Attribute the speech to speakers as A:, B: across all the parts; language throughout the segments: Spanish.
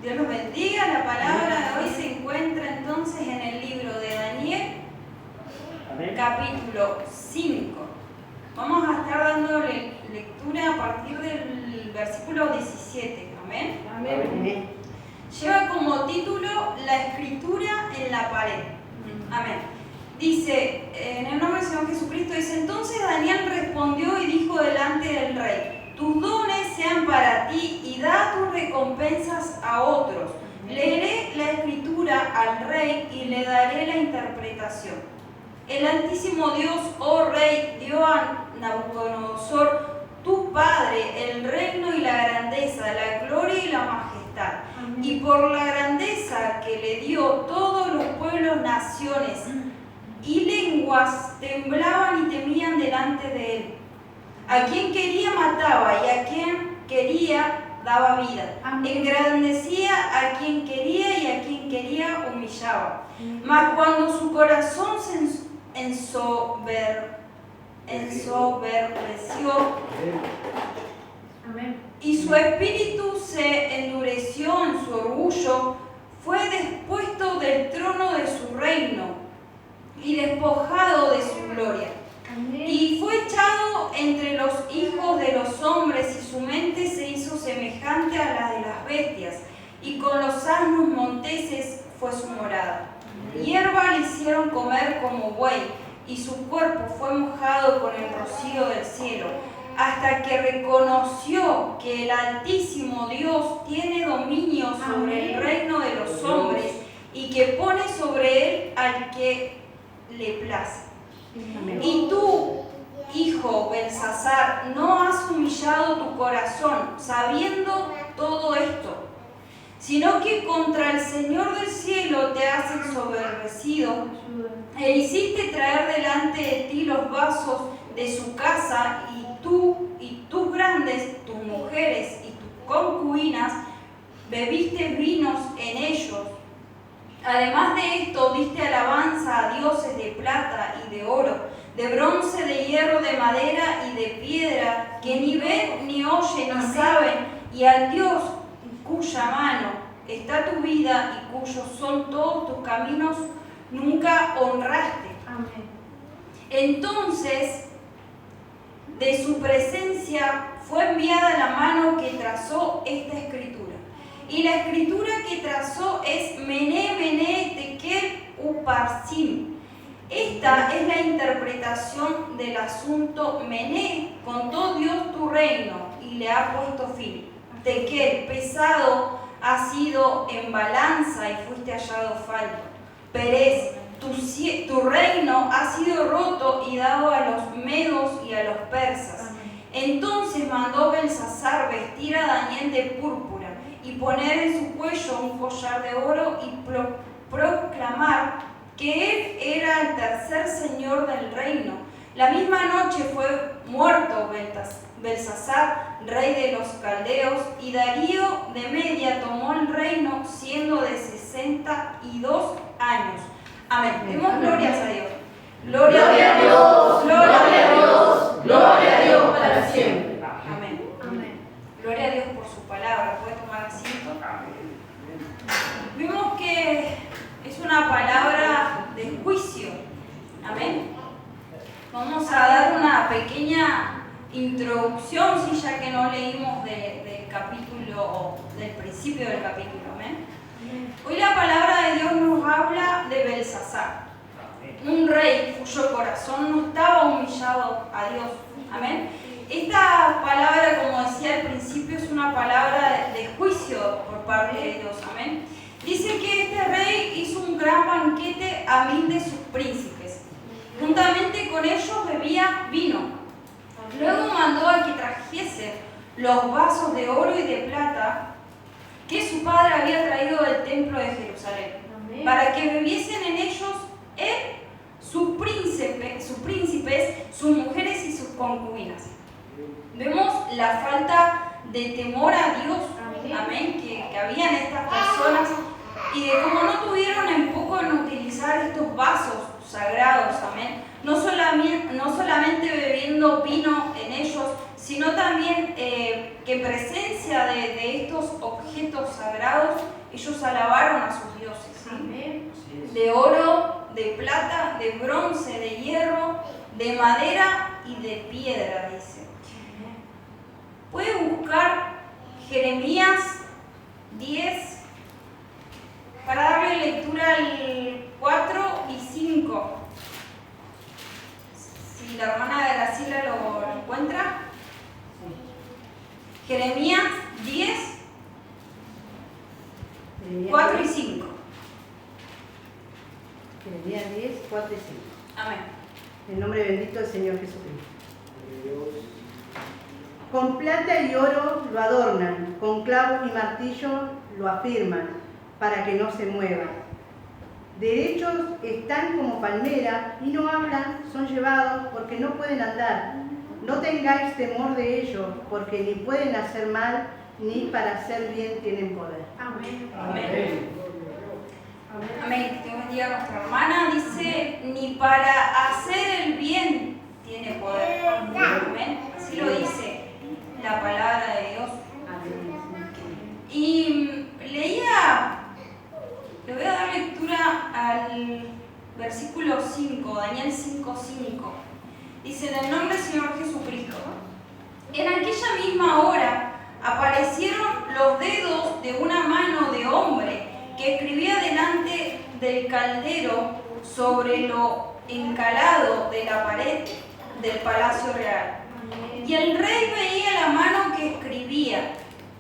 A: Dios los bendiga. La palabra de hoy se encuentra entonces en el libro de Daniel, capítulo 5. Vamos a estar dándole lectura a partir del versículo 17. Amén.
B: Amén.
A: Lleva como título La escritura en la pared. Amén. Dice, en el nombre del Señor Jesucristo, dice: entonces Daniel respondió y dijo delante del rey: tus dones sean para ti y da tus recompensas a otros. Leeré la escritura al rey y le daré la interpretación. El Altísimo Dios, oh rey, dio a Nabucodonosor, tu padre, el reino y la grandeza, la gloria y la majestad. Amén. Y por la grandeza que le dio, todos los pueblos, naciones y lenguas temblaban y temían delante de él. A quien quería mataba y a quien quería daba vida. Amén. Engrandecía a quien quería y a quien quería humillaba. Amén. Mas cuando su corazón se ensoberbeció Amén. Y su espíritu se endureció en su orgullo, fue despuesto del trono de su reino y despojado de su gloria. Amén. Y fue echado entre los hijos de los hombres y su mente se hizo semejante a la de las bestias y con los asnos monteses fue su morada. Amén. Hierba le hicieron comer como buey y su cuerpo fue mojado con el rocío del cielo, hasta que reconoció que el Altísimo Dios tiene dominio sobre el reino de los hombres y que pone sobre él al que le place. Amén. Y tú, hijo Belsasar, no has humillado tu corazón sabiendo todo esto, sino que contra el Señor del cielo te has ensoberbecido e hiciste traer delante de ti los vasos de su casa, y tú y tus grandes, tus mujeres y tus concubinas, bebiste vinos en ellos. Además de esto, diste alabanza a dioses de plata y de oro, de bronce, de hierro, de madera y de piedra, que ni ven, ni oyen, ni saben, y al Dios cuya mano está tu vida y cuyos son todos tus caminos, nunca honraste. Amén. Entonces, de su presencia fue enviada la mano que trazó esta escritura. Y la escritura que trazó es Mené, Mené, Tekel, Uparsim. Esta es la interpretación del asunto. Mené, contó Dios tu reino y le ha puesto fin. Tekel, pesado ha sido en balanza y fuiste hallado falto. Perez, tu reino ha sido roto y dado a los medos y a los persas. Entonces mandó Belsasar vestir a Daniel de púrpura y poner en su cuello un collar de oro y proclamar que él era el tercer señor del reino. La misma noche fue muerto Belsasar, rey de los caldeos, y Darío de Media tomó el reino siendo de 62 años. Amén. Demos glorias a Dios. Gloria a Dios, gloria a Dios, gloria a Dios para siempre. Amén. Amén. Gloria a Dios por su palabra. ¿Puede tomar asiento? Vimos que es una palabra de juicio. Amén. Vamos a dar una pequeña introducción, sí, ya que no leímos del capítulo, del principio del capítulo. Amén. Hoy la palabra de Dios nos habla de Belsasar, un rey cuyo corazón no estaba humillado a Dios. Amén. Esta palabra, como decía al principio, es una palabra de juicio por parte de Dios. Amén. Dice que este rey hizo un gran banquete a 1000 de sus príncipes. Juntamente con ellos bebía vino. Luego mandó a que trajesen los vasos de oro y de plata que su padre había traído del templo de Jerusalén. Amén. Para que bebiesen en ellos él, sus príncipes, sus mujeres y sus concubinas. Vemos la falta de temor a Dios. Amén. Amén, que había en estas personas, y de cómo no tuvieron en poco en utilizar estos vasos sagrados. Amén. No solamente bebiendo vino en ellos, sino también que en presencia de estos objetos sagrados ellos alabaron a sus dioses, ¿sí? De oro, de plata, de bronce, de hierro, de madera y de piedra, dice. Puede buscar Jeremías 10 para darle lectura al 4 y 5. Si la hermana Graciela lo encuentra. Jeremías 10, 4 y 5.
B: Jeremías 10, 4 y 5.
A: Amén.
B: En nombre bendito del Señor Jesucristo. Con plata y oro lo adornan, con clavos y martillo lo afirman, para que no se mueva. Derechos están como palmera y no hablan, son llevados porque no pueden andar. No tengáis temor de ellos, porque ni pueden hacer mal, ni para hacer bien tienen poder.
C: Amén.
A: Amén. Amén. Dios bendiga a nuestra hermana. Dice, ni para hacer el bien tiene poder. Amén. Así lo dice la palabra de Dios. Y leía, le voy a dar lectura al versículo 5, Daniel 5:5. Dice, en el nombre del Señor Jesucristo. En aquella misma hora aparecieron los dedos de una mano de hombre que escribía delante del caldero sobre lo encalado de la pared del palacio real. Y el rey veía la mano que escribía.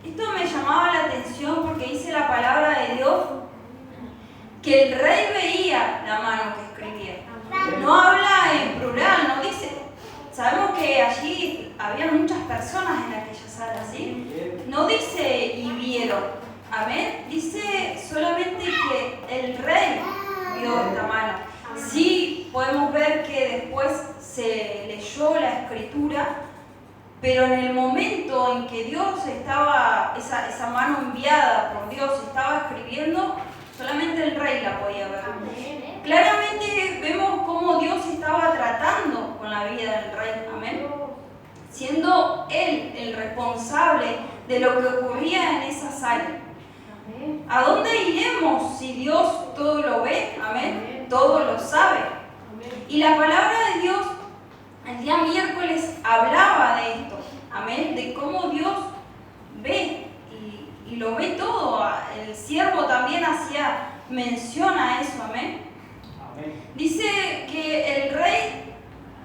A: Esto me llamaba la atención porque dice la palabra de Dios que el rey veía la mano que escribía. No habla en plural, no dice. Sabemos que allí había muchas personas en aquella sala, ¿sí? No dice y vieron, amén. Dice solamente que el rey vio esta mano. Sí podemos ver que después se leyó la escritura, pero en el momento en que Dios estaba, esa mano enviada por Dios estaba escribiendo, solamente el rey la podía ver. Claramente vemos cómo Dios estaba tratando con la vida del rey, amén. Siendo él el responsable de lo que ocurría en esa sala. ¿A dónde iremos si Dios todo lo ve? Amén. Todo lo sabe. Y la palabra de Dios el día miércoles hablaba de esto, amén, de cómo Dios ve y lo ve todo. El siervo también hacía mención a eso, amén. Dice que el rey,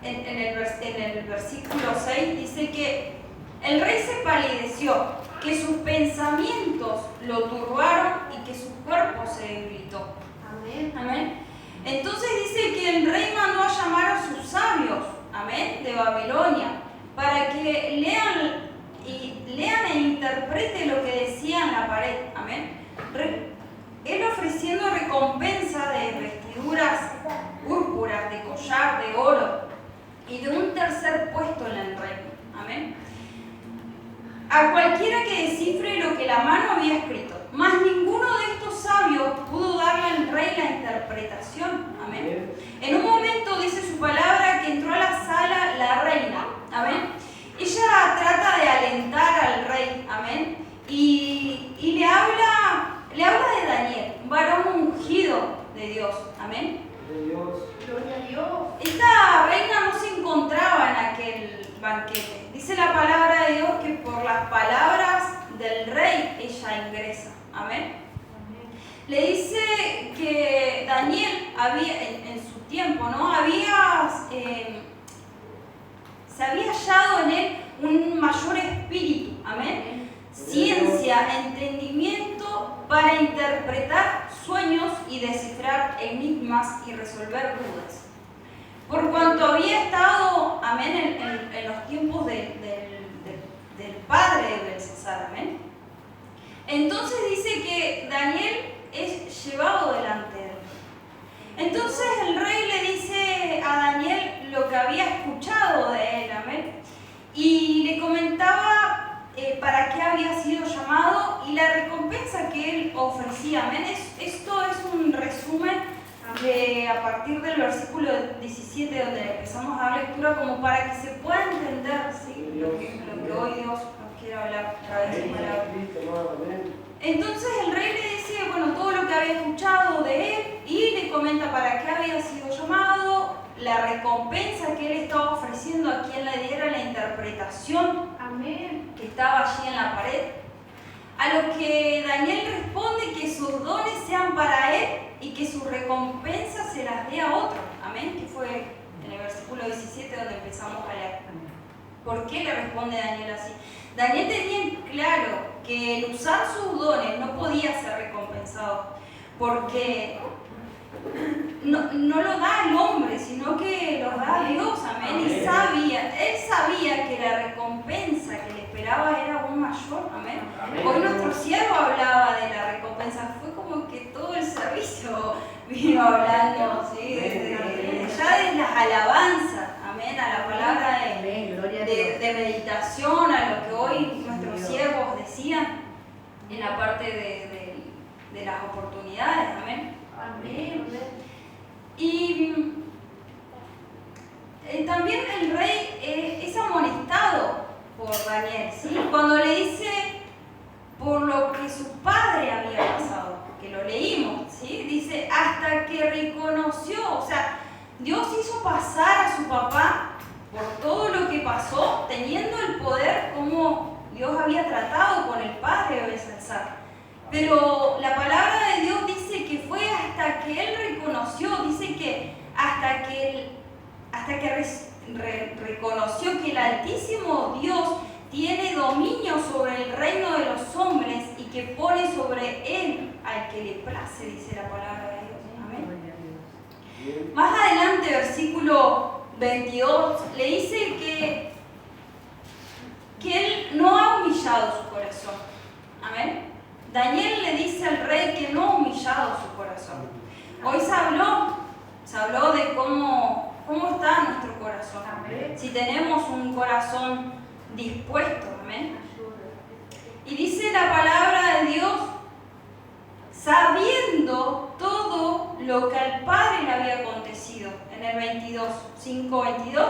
A: en el versículo 6, dice que el rey se palideció, que sus pensamientos lo turbaron y que su cuerpo se debilitó.
C: Amén.
A: Amén. Entonces dice que el rey mandó a llamar a sus sabios, amén, de Babilonia, para que lean e interpreten lo que decía en la pared, amén. Él ofreciendo recompensa de vestiduras púrpuras, de collar, de oro y de un tercer puesto en el reino, amén. A cualquiera que descifre lo que la mano había escrito, mas ninguno de estos sabios pudo darle al rey la interpretación, amén. En un momento dice su palabra que entró a la sala la reina, amén. Ella trata de alentar al rey, amén, y le habla de Daniel, un varón ungido de Dios, amén.
C: Gloria a Dios.
A: Esta reina no se encontraba en aquel banquete. Dice la palabra de Dios que por las palabras del rey ella ingresa, amén. Le dice que Daniel había, en su tiempo, ¿no? Se había hallado en él un mayor espíritu, amén. Ciencia, entendimiento para interpretar sueños y descifrar enigmas y resolver dudas. Por cuanto había estado, amén, en los tiempos del padre de Belsasar, amén. Entonces dice que Daniel es llevado delante de él. Entonces el rey le dice a Daniel lo que había escuchado de él, amén, y le comentaba para qué había sido llamado y la recompensa que él ofrecía, amén. Esto es un resumen que a partir del versículo 17, donde empezamos a dar lectura, como para que se pueda entender, ¿sí?, lo que hoy Dios nos quiere hablar a través de su palabra. Entonces el rey le dice, bueno, todo lo que había escuchado de él, y le comenta para qué había sido llamado, la recompensa que él estaba ofreciendo a quien le diera la interpretación
C: Amén.
A: que estaba allí en la pared. A lo que Daniel responde que sus dones sean para él y que su recompensa se las dé a otro. Amén, que fue en el versículo 17 donde empezamos a leer. ¿Por qué le responde Daniel así? Daniel tenía en claro que el usar sus dones no podía ser recompensado, porque no lo da el hombre, sino que lo da Dios. Amén. Y él sabía que la recompensa que le esperaba era aún mayor. Amén. Hoy nuestro siervo hablaba de la recompensa, fue como que todo el servicio vino hablando, ¿sí? Ya de las alabanzas, amén, a la palabra de meditación, a lo que hoy nuestros siervos decían en la parte de las oportunidades, amén.
C: Amén.
A: Y también el rey es amonestado por Daniel, ¿sí? Cuando le dice por lo que su padre había pasado, que lo leímos, ¿sí? Dice, hasta que reconoció, o sea, Dios hizo pasar a su papá por todo lo que pasó, teniendo el poder como Dios había tratado con el padre de Belsasar. Pero la palabra de Dios dice que fue hasta que él reconoció, dice que hasta que reconoció que el Altísimo Dios tiene dominio sobre el reino de los hombres y que pone sobre él al que le place, dice la palabra de Dios. Amén. Más adelante, versículo 22, le dice que él no ha humillado su corazón. Amén. Daniel le dice al rey que no ha humillado su corazón. Hoy se habló de cómo está nuestro corazón. Si tenemos un corazón dispuesto, amén. Y dice la palabra de Dios, sabiendo todo lo que al Padre le había acontecido. En el 5:22,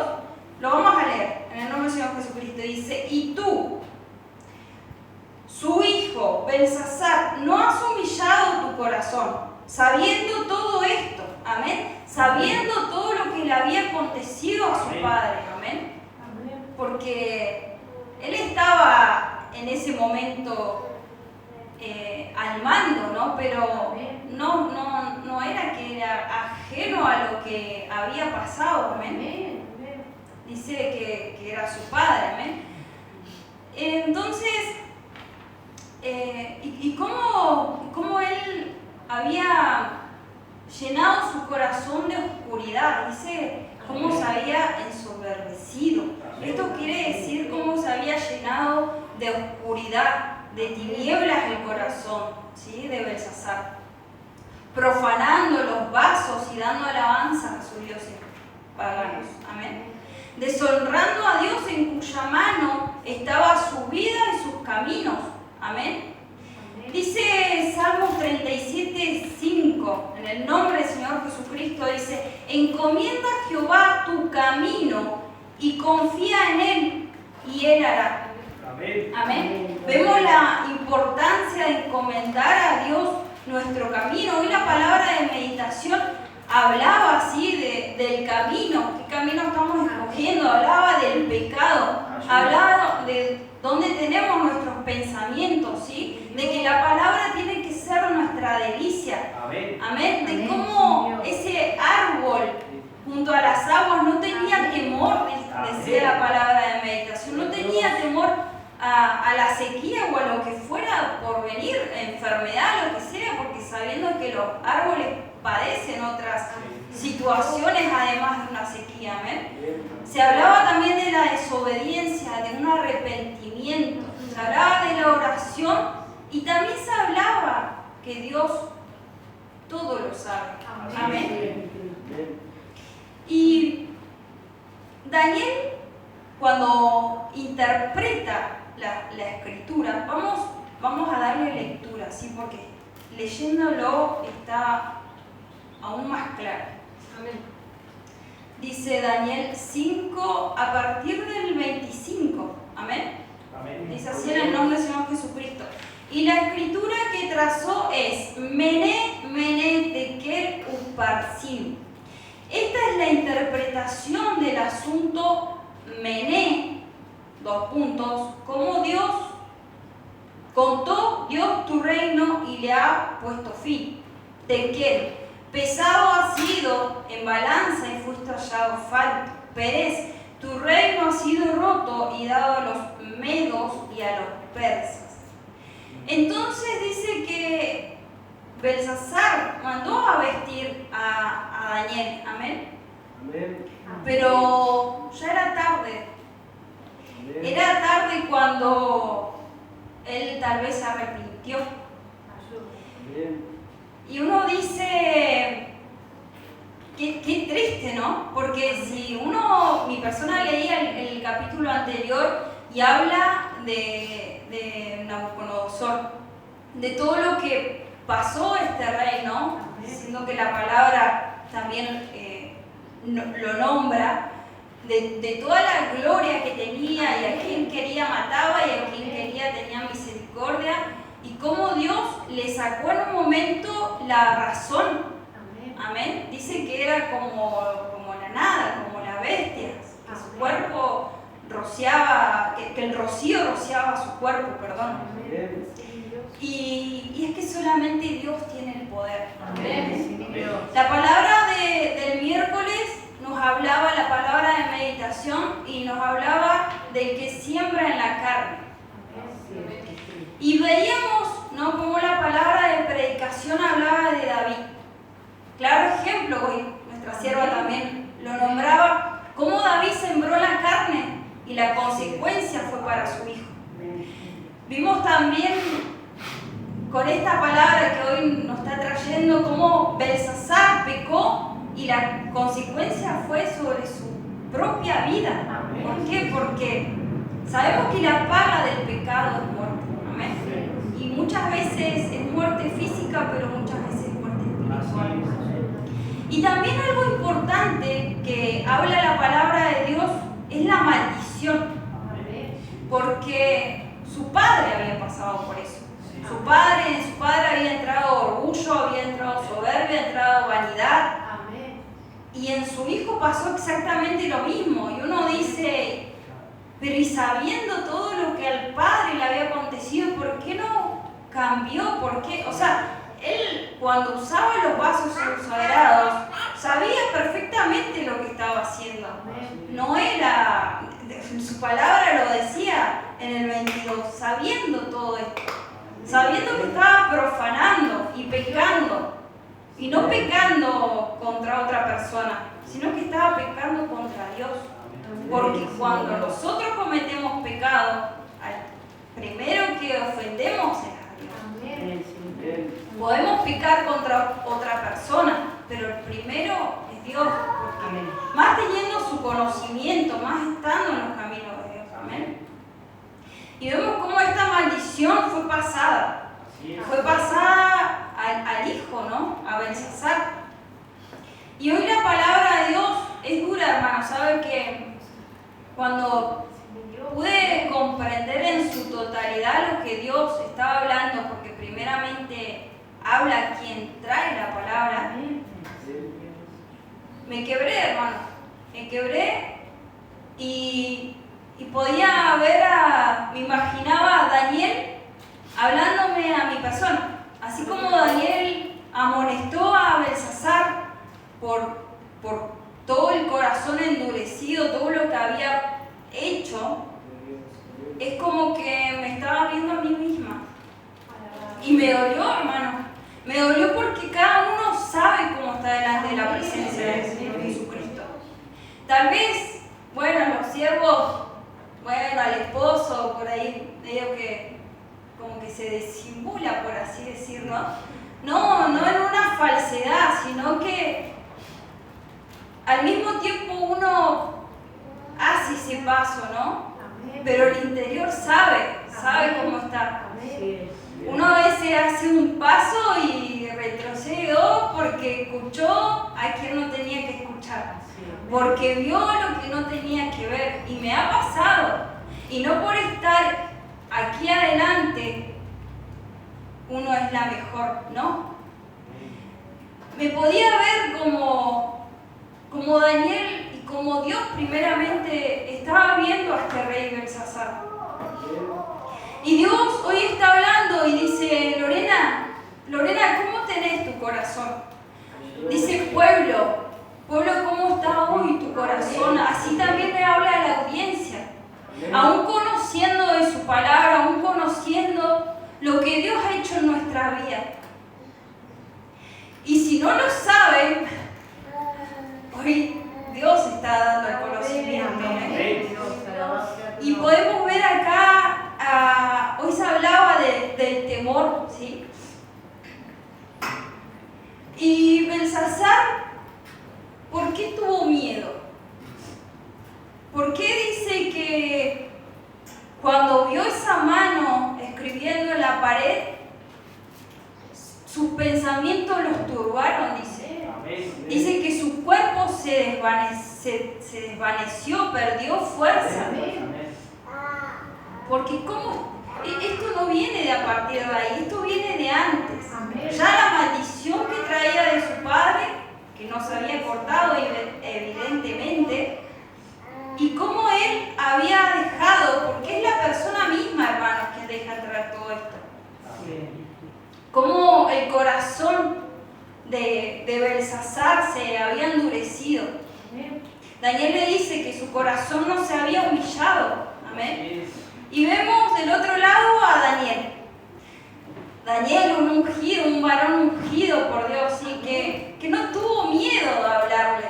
A: lo vamos a leer, en el nombre del Señor Jesucristo. Dice, y tú, su hijo, Belsasar, no has humillado tu corazón, sabiendo todo esto, amén, sabiendo todo lo que le había acontecido a su padre, amén, porque él estaba en ese momento al mando, ¿no? Pero no era que era ajeno a lo que había pasado, amén. Dice que era su padre, amén. Entonces, ¿y cómo él había llenado su corazón de oscuridad? Dice cómo se había ensoberbecido. Esto quiere decir cómo se había llenado de oscuridad, de tinieblas el corazón, ¿sí?, de Belsasar, profanando los vasos y dando alabanza a sus dioses paganos. Amén. Deshonrando a Dios en cuya mano estaba su vida y sus caminos. Amén. Dice Salmos 37:5, en el nombre del Señor Jesucristo, dice, encomienda a Jehová tu camino y confía en Él, y Él hará. Amén. Amén. Vemos la importancia de encomendar a Dios nuestro camino. Hoy la palabra de meditación hablaba así del camino, qué camino estamos escogiendo, hablaba del pecado, hablaba de dónde tenemos nuestros pensamientos, ¿sí? De que la palabra tiene que ser nuestra delicia. Amén. Amén. De cómo ese árbol junto a las aguas no tenía temor, decía la palabra de meditación, no tenía temor a la sequía o a lo que fuera por venir, enfermedad, lo que sea, porque sabiendo que los árboles padecen otras situaciones además de una sequía. Amén. Se hablaba también de la desobediencia, de un arrepentimiento, se hablaba de la oración y también se hablaba que Dios todo lo sabe. Amén. Y Daniel, cuando interpreta la escritura, vamos a darle lectura, ¿sí? Porque leyéndolo está aún más clara.
C: Amén.
A: Dice Daniel 5 a partir del 25. Amén.
D: Amén.
A: Dice así en el nombre del Señor Jesucristo. Y la escritura que trazó es Mené, Mené, Tekel, Uparsin. Esta es la interpretación del asunto Mené, como Dios contó Dios tu reino y le ha puesto fin. Tekel, pesado has sido en balanza y fuiste hallado falto. Perez, tu reino ha sido roto y dado a los medos y a los persas. Entonces dice que Belsasar mandó a vestir a Daniel, amén.
D: Amén.
A: Pero ya era tarde.
D: Amén.
A: Era tarde cuando él tal vez se arrepintió.
D: Amén.
A: Y uno dice, qué triste, ¿no? Porque si mi persona leía el capítulo anterior y habla de Nabucodonosor, de todo lo que pasó este rey, ¿no? Diciendo que la palabra también lo nombra, de toda la gloria que tenía y a quien quería mataba y a quien quería tenía misericordia, y cómo Dios le sacó en un momento la razón. Amén. Dice que era como la nada, como la bestia, que su cuerpo rociaba, que el rocío rociaba su cuerpo, perdón.
D: Amén.
A: Y es que solamente Dios tiene el poder.
C: Amén.
A: La palabra del miércoles nos hablaba, la palabra de meditación, y nos hablaba del que siembra en la carne. Y veíamos, ¿no?, cómo la palabra de predicación hablaba de David. Claro ejemplo, hoy nuestra sierva también lo nombraba, cómo David sembró la carne y la consecuencia fue para su hijo. Vimos también con esta palabra que hoy nos está trayendo cómo Belsasar pecó y la consecuencia fue sobre su propia vida. ¿Por qué? Porque sabemos que la paga del pecado es muerte. Amén. Y muchas veces es muerte física, pero muchas veces es muerte espiritual. Y también algo importante que habla la palabra de Dios es la maldición. Porque su padre había pasado por eso. En su padre había entrado orgullo, había entrado soberbia, había entrado vanidad. Y en su hijo pasó exactamente lo mismo. Y uno dice, pero y sabiendo todo lo que al padre le había acontecido, ¿por qué no cambió? ¿Por qué? O sea, él cuando usaba los vasos sagrados sabía perfectamente lo que estaba haciendo. No era, su palabra lo decía en el 22, sabiendo todo esto, sabiendo que estaba profanando y pecando. Y no pecando contra otra persona, sino que estaba pecando contra Dios. Porque cuando nosotros cometemos pecado, al primero que ofendemos es a Dios. Podemos pecar contra otra persona, pero el primero es Dios. Porque más teniendo su conocimiento, más estando en los caminos de Dios. Amén. Y vemos cómo esta maldición fue pasada. Fue pasada al hijo, ¿no? A Belsasar. Y hoy la palabra de Dios es dura, hermano. Sabe que cuando pude comprender en su totalidad lo que Dios estaba hablando, porque primeramente habla quien trae la palabra, me quebré, hermano. Me quebré y podía ver me imaginaba a Daniel hablándome a mi persona. Así como Daniel amonestó a Belsasar por todo el corazón endurecido, todo lo que había hecho, es como que me estaba viendo a mí misma. Y me dolió, hermano. Me dolió porque cada uno sabe cómo está delante de la presencia del Señor Jesucristo. Tal vez, bueno, los siervos, bueno, al esposo, por ahí, medio que como que se disimula, por así decirlo. No en una falsedad, sino que al mismo tiempo uno hace ese paso, ¿no? Pero el interior sabe cómo está. Uno a veces hace un paso y retrocede porque escuchó escuchó a quien no tenía que escuchar, porque vio lo que no tenía que ver, y me ha pasado. Y no por estar aquí adelante uno es la mejor, ¿no? Me podía ver como Daniel y como Dios primeramente estaba viendo a este rey Belsasar. Y Dios hoy está hablando y dice, Lorena, ¿cómo tenés tu corazón? Dice, pueblo, ¿cómo está hoy tu corazón? Así también le habla a la audiencia. Aún conociendo de su palabra, aún conociendo lo que Dios ha hecho en nuestra vida. Y si no lo saben, hoy Dios está dando el conocimiento. Y podemos ver acá, hoy se hablaba del temor, ¿sí? Y Belsasar, ¿por qué tuvo miedo? ¿Por qué dice que cuando vio esa mano escribiendo en la pared, sus pensamientos los turbaron? Dice que su cuerpo se desvaneció, perdió fuerza. Porque esto no viene de a partir de ahí, esto viene de antes. Ya la maldición que traía de su padre, que no se había cortado evidentemente, y cómo él había dejado, porque es la persona misma, hermanos, quien deja entrar todo esto. Cómo el corazón de Belsasar se había endurecido. Daniel le dice que su corazón no se había humillado. Amén. Y vemos del otro lado a Daniel. Daniel, un ungido, un varón ungido por Dios, y que no tuvo miedo de hablarle.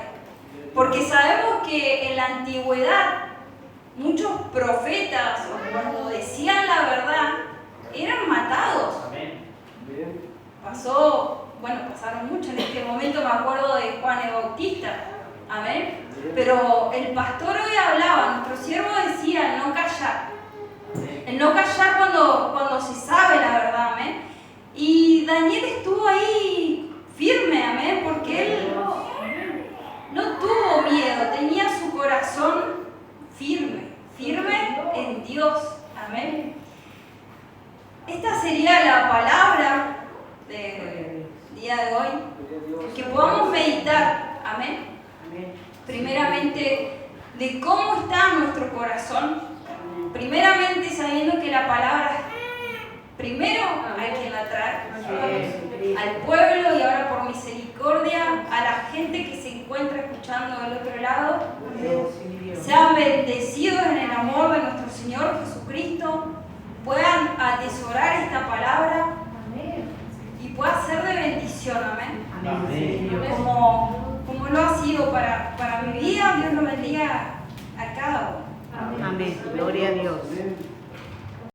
A: Porque sabemos que en la antigüedad muchos profetas, cuando decían la verdad, eran matados. Pasaron mucho. En este momento me acuerdo de Juan el Bautista. Amén. Pero el pastor hoy hablaba, nuestro siervo decía el no callar. El no callar cuando se sabe la verdad. Amén. Y Daniel estuvo ahí firme. Amén. Porque él no tuvo miedo, tenía su corazón firme en Dios. Amén. Esta sería la palabra del día de hoy, que podamos meditar, amén, primeramente de cómo está nuestro corazón, primeramente sabiendo que la palabra primero hay quien la trae, al pueblo, y ahora por misericordia a la gente que se encuentra escuchando del otro lado. Sean bendecidos en el amor de nuestro Señor Jesucristo, puedan atesorar esta palabra y pueda ser de bendición, amén. Como lo ha sido para mi vida. Dios lo bendiga a cada uno.
B: Amén. Gloria a Dios.